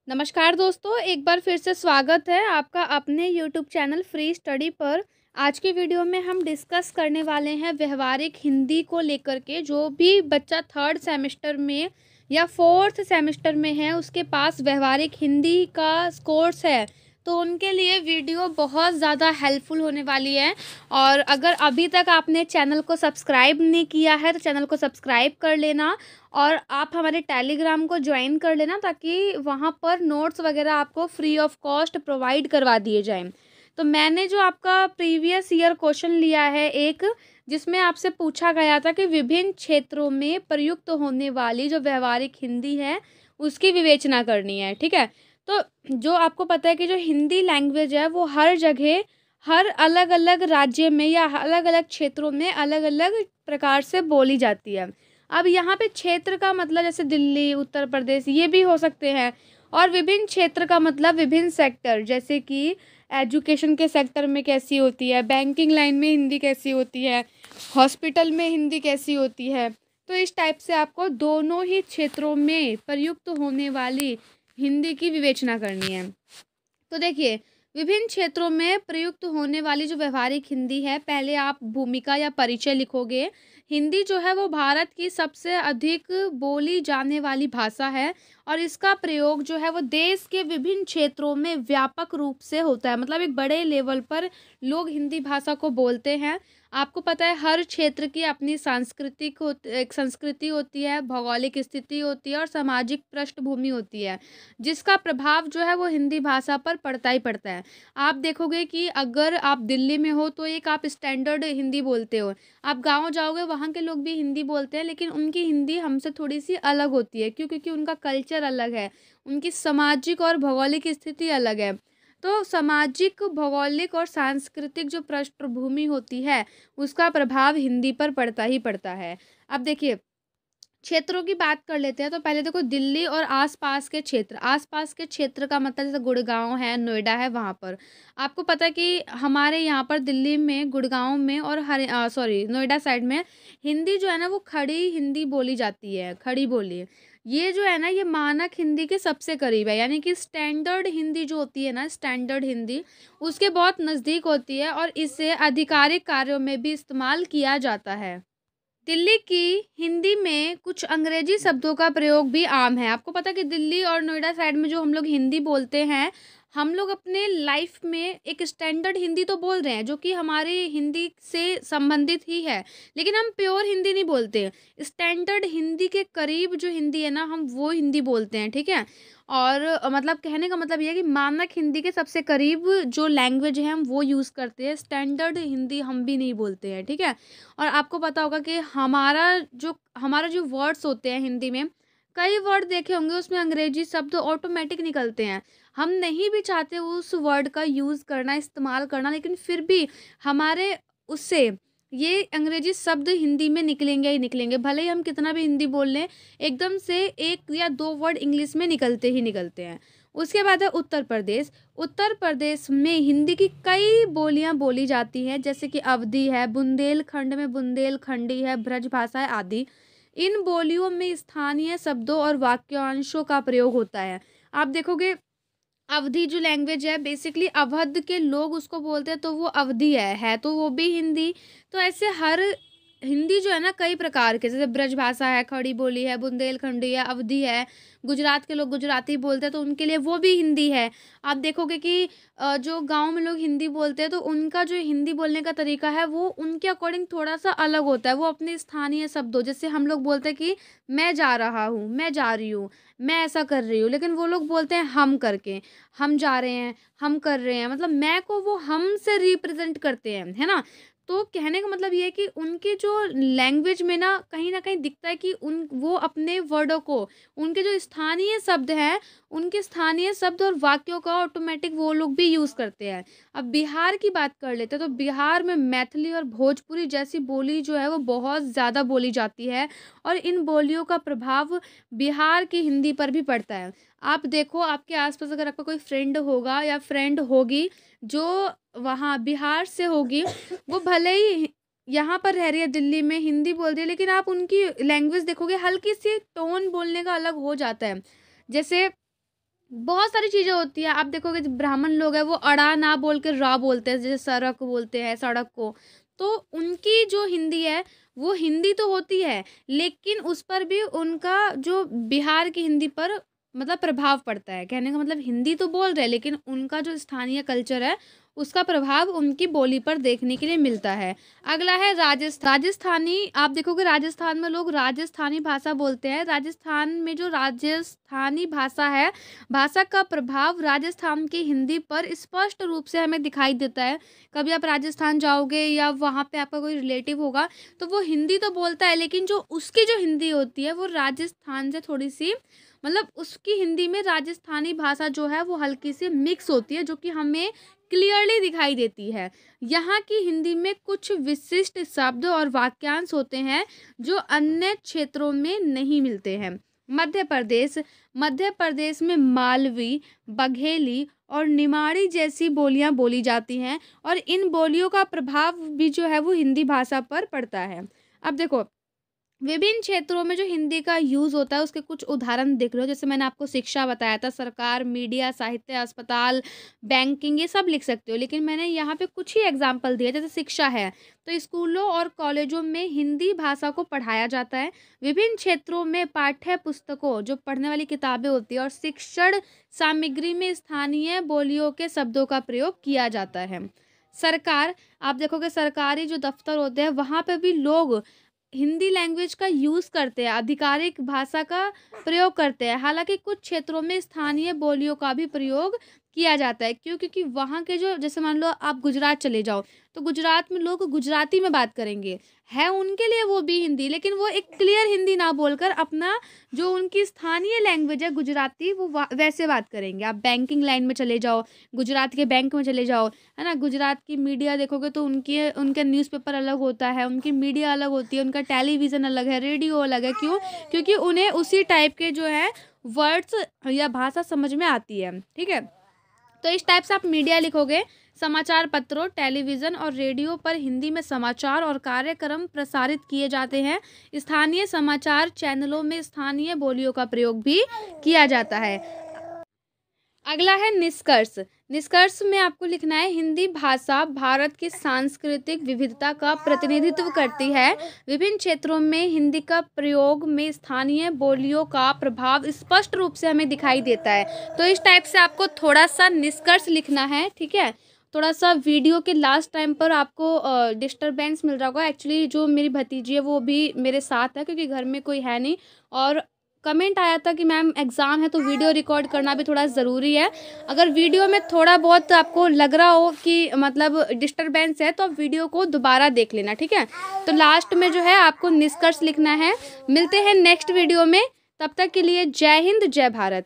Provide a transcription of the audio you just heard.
नमस्कार दोस्तों, एक बार फिर से स्वागत है आपका अपने यूट्यूब चैनल फ्री स्टडी पर। आज की वीडियो में हम डिस्कस करने वाले हैं व्यवहारिक हिंदी को लेकर के। जो भी बच्चा थर्ड सेमेस्टर में या फोर्थ सेमेस्टर में है उसके पास व्यवहारिक हिंदी का कोर्स है तो उनके लिए वीडियो बहुत ज़्यादा हेल्पफुल होने वाली है। और अगर अभी तक आपने चैनल को सब्सक्राइब नहीं किया है तो चैनल को सब्सक्राइब कर लेना और आप हमारे टेलीग्राम को ज्वाइन कर लेना ताकि वहाँ पर नोट्स वगैरह आपको फ्री ऑफ कॉस्ट प्रोवाइड करवा दिए जाएं। तो मैंने जो आपका प्रीवियस ईयर क्वेश्चन लिया है एक, जिसमें आपसे पूछा गया था कि विभिन्न क्षेत्रों में प्रयुक्त होने वाली जो व्यवहारिक हिंदी है उसकी विवेचना करनी है। ठीक है, तो जो आपको पता है कि जो हिंदी लैंग्वेज है वो हर जगह हर अलग अलग राज्य में या अलग अलग क्षेत्रों में अलग अलग प्रकार से बोली जाती है। अब यहाँ पे क्षेत्र का मतलब जैसे दिल्ली, उत्तर प्रदेश ये भी हो सकते हैं। और विभिन्न क्षेत्र का मतलब विभिन्न सेक्टर, जैसे कि एजुकेशन के सेक्टर में कैसी होती है, बैंकिंग लाइन में हिंदी कैसी होती है, हॉस्पिटल में हिंदी कैसी होती है। तो इस टाइप से आपको दोनों ही क्षेत्रों में प्रयुक्त होने वाली हिंदी की विवेचना करनी है। तो देखिए, विभिन्न क्षेत्रों में प्रयुक्त होने वाली जो व्यवहारिक हिंदी है, पहले आप भूमिका या परिचय लिखोगे। हिंदी जो है वो भारत की सबसे अधिक बोली जाने वाली भाषा है और इसका प्रयोग जो है वो देश के विभिन्न क्षेत्रों में व्यापक रूप से होता है। मतलब एक बड़े लेवल पर लोग हिंदी भाषा को बोलते हैं। आपको पता है हर क्षेत्र की अपनी एक संस्कृति होती है, भौगोलिक स्थिति होती है और सामाजिक पृष्ठभूमि होती है, जिसका प्रभाव जो है वो हिंदी भाषा पर पड़ता ही पड़ता है। आप देखोगे कि अगर आप दिल्ली में हो तो एक आप स्टैंडर्ड हिंदी बोलते हो, आप गाँव जाओगे वहाँ के लोग भी हिंदी बोलते हैं, लेकिन उनकी हिंदी हमसे थोड़ी सी अलग होती है। क्यों? क्योंकि उनका कल्चर अलग है, उनकी सामाजिक और भौगोलिक स्थिति अलग है। तो सामाजिक, भौगोलिक और सांस्कृतिक जो पृष्ठभूमि होती है उसका प्रभाव हिंदी पर पड़ता ही पड़ता है। अब देखिए, क्षेत्रों की बात कर लेते हैं। तो पहले देखो, दिल्ली और आसपास के क्षेत्र। आसपास के क्षेत्र का मतलब जैसे गुड़गांव है, नोएडा है, वहाँ पर आपको पता है कि हमारे यहाँ पर दिल्ली में, गुड़गांव में और नोएडा साइड में हिंदी जो है ना वो खड़ी हिंदी बोली जाती है। खड़ी बोली ये जो है ना ये मानक हिंदी के सबसे करीब है, यानी कि स्टैंडर्ड हिंदी जो होती है ना, स्टैंडर्ड हिंदी उसके बहुत नज़दीक होती है और इसे आधिकारिक कार्यों में भी इस्तेमाल किया जाता है। दिल्ली की हिंदी में कुछ अंग्रेजी शब्दों का प्रयोग भी आम है। आपको पता है कि दिल्ली और नोएडा साइड में जो हम लोग हिंदी बोलते हैं, हम लोग अपने लाइफ में एक स्टैंडर्ड हिंदी तो बोल रहे हैं जो कि हमारी हिंदी से संबंधित ही है, लेकिन हम प्योर हिंदी नहीं बोलते। स्टैंडर्ड हिंदी के करीब जो हिंदी है ना, हम वो हिंदी बोलते हैं। ठीक है, और मतलब कहने का मतलब ये है कि मानक हिंदी के सबसे करीब जो लैंग्वेज है हम वो यूज़ करते हैं, स्टैंडर्ड हिंदी हम भी नहीं बोलते हैं। ठीक है, और आपको पता होगा कि हमारा जो वर्ड्स होते हैं हिंदी में, कई वर्ड देखे होंगे उसमें अंग्रेजी शब्द ऑटोमेटिक निकलते हैं। हम नहीं भी चाहते उस वर्ड का यूज़ करना, इस्तेमाल करना, लेकिन फिर भी हमारे उससे ये अंग्रेजी शब्द हिंदी में निकलेंगे ही निकलेंगे। भले ही हम कितना भी हिंदी बोल लें, एकदम से 1 या 2 वर्ड इंग्लिश में निकलते ही निकलते हैं। उसके बाद है उत्तर प्रदेश। उत्तर प्रदेश में हिंदी की कई बोलियां बोली जाती हैं, जैसे कि अवधी है, बुंदेलखंड में बुंदेलखंडी है, ब्रजभाषा है आदि। इन बोलियों में स्थानीय शब्दों और वाक्यांशों का प्रयोग होता है। आप देखोगे, अवधी जो लैंग्वेज है बेसिकली अवध के लोग उसको बोलते हैं तो वो अवधी है तो वो भी हिंदी। तो ऐसे हर हिंदी जो है ना कई प्रकार के, जैसे ब्रजभाषा है, खड़ी बोली है, बुंदेलखंडी है, अवधी है। गुजरात के लोग गुजराती बोलते हैं तो उनके लिए वो भी हिंदी है। आप देखोगे कि जो गांव में लोग हिंदी बोलते हैं तो उनका जो हिंदी बोलने का तरीका है वो उनके अकॉर्डिंग थोड़ा सा अलग होता है। वो अपने स्थानीय शब्दों, जैसे हम लोग बोलते हैं कि मैं जा रहा हूँ, मैं जा रही हूँ, मैं ऐसा कर रही हूँ, लेकिन वो लोग बोलते हैं हम करके। हम जा रहे हैं, हम कर रहे हैं, मतलब मैं को वो हम से रिप्रेजेंट करते हैं, है ना। तो कहने का मतलब ये है कि उनके जो लैंग्वेज में ना कहीं दिखता है कि उन वो अपने वर्डों को, उनके जो स्थानीय शब्द हैं, उनके स्थानीय शब्द और वाक्यों का ऑटोमेटिक वो लोग भी यूज़ करते हैं। अब बिहार की बात कर लेते हैं तो बिहार में मैथिली और भोजपुरी जैसी बोली जो है वो बहुत ज़्यादा बोली जाती है और इन बोलियों का प्रभाव बिहार की हिंदी पर भी पड़ता है। आप देखो, आपके आसपास अगर आपका कोई फ्रेंड होगा या फ्रेंड होगी जो वहाँ बिहार से होगी, वो भले ही यहाँ पर रह रही है दिल्ली में, हिंदी बोल रही है, लेकिन आप उनकी लैंग्वेज देखोगे हल्की सी टोन बोलने का अलग हो जाता है। जैसे बहुत सारी चीज़ें होती हैं। आप देखोगे जो ब्राह्मण लोग हैं वो अड़ा ना बोल के रा बोलते हैं, जैसे सड़क बोलते हैं, सड़क को। तो उनकी जो हिंदी है वो हिंदी तो होती है, लेकिन उस पर भी उनका जो बिहार की हिंदी पर मतलब प्रभाव पड़ता है। कहने का मतलब हिंदी तो बोल रहे हैं, लेकिन उनका जो स्थानीय कल्चर है उसका प्रभाव उनकी बोली पर देखने के लिए मिलता है। अगला है राजस्थानी। आप देखोगे राजस्थान में लोग राजस्थानी भाषा बोलते हैं। राजस्थान में जो राजस्थानी भाषा है, भाषा का प्रभाव राजस्थान की हिंदी पर स्पष्ट रूप से हमें दिखाई देता है। कभी आप राजस्थान जाओगे या वहाँ पे आपका कोई रिलेटिव होगा तो वो हिंदी तो बोलता है, लेकिन जो उसकी जो हिंदी होती है वो राजस्थान से थोड़ी सी मतलब उसकी हिंदी में राजस्थानी भाषा जो है वो हल्की सी मिक्स होती है, जो कि हमें क्लियरली दिखाई देती है। यहाँ की हिंदी में कुछ विशिष्ट शब्द और वाक्यांश होते हैं जो अन्य क्षेत्रों में नहीं मिलते हैं। मध्य प्रदेश में मालवी, बघेली और निमाड़ी जैसी बोलियां बोली जाती हैं, और इन बोलियों का प्रभाव भी जो है वो हिंदी भाषा पर पड़ता है। अब देखो विभिन्न क्षेत्रों में जो हिंदी का यूज़ होता है उसके कुछ उदाहरण देख लो। जैसे मैंने आपको शिक्षा बताया था, सरकार, मीडिया, साहित्य, अस्पताल, बैंकिंग, ये सब लिख सकते हो, लेकिन मैंने यहाँ पे कुछ ही एग्जाम्पल दिया। जैसे शिक्षा है तो स्कूलों और कॉलेजों में हिंदी भाषा को पढ़ाया जाता है। विभिन्न क्षेत्रों में पाठ्य पुस्तकों, जो पढ़ने वाली किताबें होती है, और शिक्षण सामग्री में स्थानीय बोलियों के शब्दों का प्रयोग किया जाता है। सरकार, आप देखोगे सरकारी जो दफ्तर होते हैं वहाँ पे भी लोग हिंदी लैंग्वेज का यूज़ करते हैं, आधिकारिक भाषा का प्रयोग करते हैं। हालाँकि कुछ क्षेत्रों में स्थानीय बोलियों का भी प्रयोग किया जाता है। क्यों? क्योंकि वहाँ के जो, जैसे मान लो आप गुजरात चले जाओ, तो गुजरात में लोग गुजराती में बात करेंगे। है उनके लिए वो भी हिंदी, लेकिन वो एक क्लियर हिंदी ना बोलकर अपना जो उनकी स्थानीय लैंग्वेज है गुजराती, वो वैसे बात करेंगे। आप बैंकिंग लाइन में चले जाओ, गुजरात के बैंक में चले जाओ, है ना। गुजरात की मीडिया देखोगे तो उनकी उनका न्यूज़पेपर अलग होता है, उनकी मीडिया अलग होती है, उनका टेलीविज़न अलग है, रेडियो अलग है। क्यों? क्योंकि उन्हें उसी टाइप के जो है वर्ड्स या भाषा समझ में आती है। ठीक है, तो इस टाइप से आप मीडिया लिखोगे। समाचार पत्रों, टेलीविज़न और रेडियो पर हिंदी में समाचार और कार्यक्रम प्रसारित किए जाते हैं। स्थानीय समाचार चैनलों में स्थानीय बोलियों का प्रयोग भी किया जाता है। अगला है निष्कर्ष। निष्कर्ष में आपको लिखना है हिंदी भाषा भारत की सांस्कृतिक विविधता का प्रतिनिधित्व करती है। विभिन्न क्षेत्रों में हिंदी का प्रयोग में स्थानीय बोलियों का प्रभाव स्पष्ट रूप से हमें दिखाई देता है। तो इस टाइप से आपको थोड़ा सा निष्कर्ष लिखना है। ठीक है, थोड़ा सा वीडियो के लास्ट टाइम पर आपको डिस्टरबेंस मिल रहा होगा। एक्चुअली जो मेरी भतीजी है वो भी मेरे साथ है, क्योंकि घर में कोई है नहीं, और कमेंट आया था कि मैम एग्ज़ाम है तो वीडियो रिकॉर्ड करना भी थोड़ा ज़रूरी है। अगर वीडियो में थोड़ा बहुत आपको लग रहा हो कि मतलब डिस्टरबेंस है तो आप वीडियो को दोबारा देख लेना। ठीक है, तो लास्ट में जो है आपको निष्कर्ष लिखना है। मिलते हैं नेक्स्ट वीडियो में, तब तक के लिए जय हिंद, जय भारत।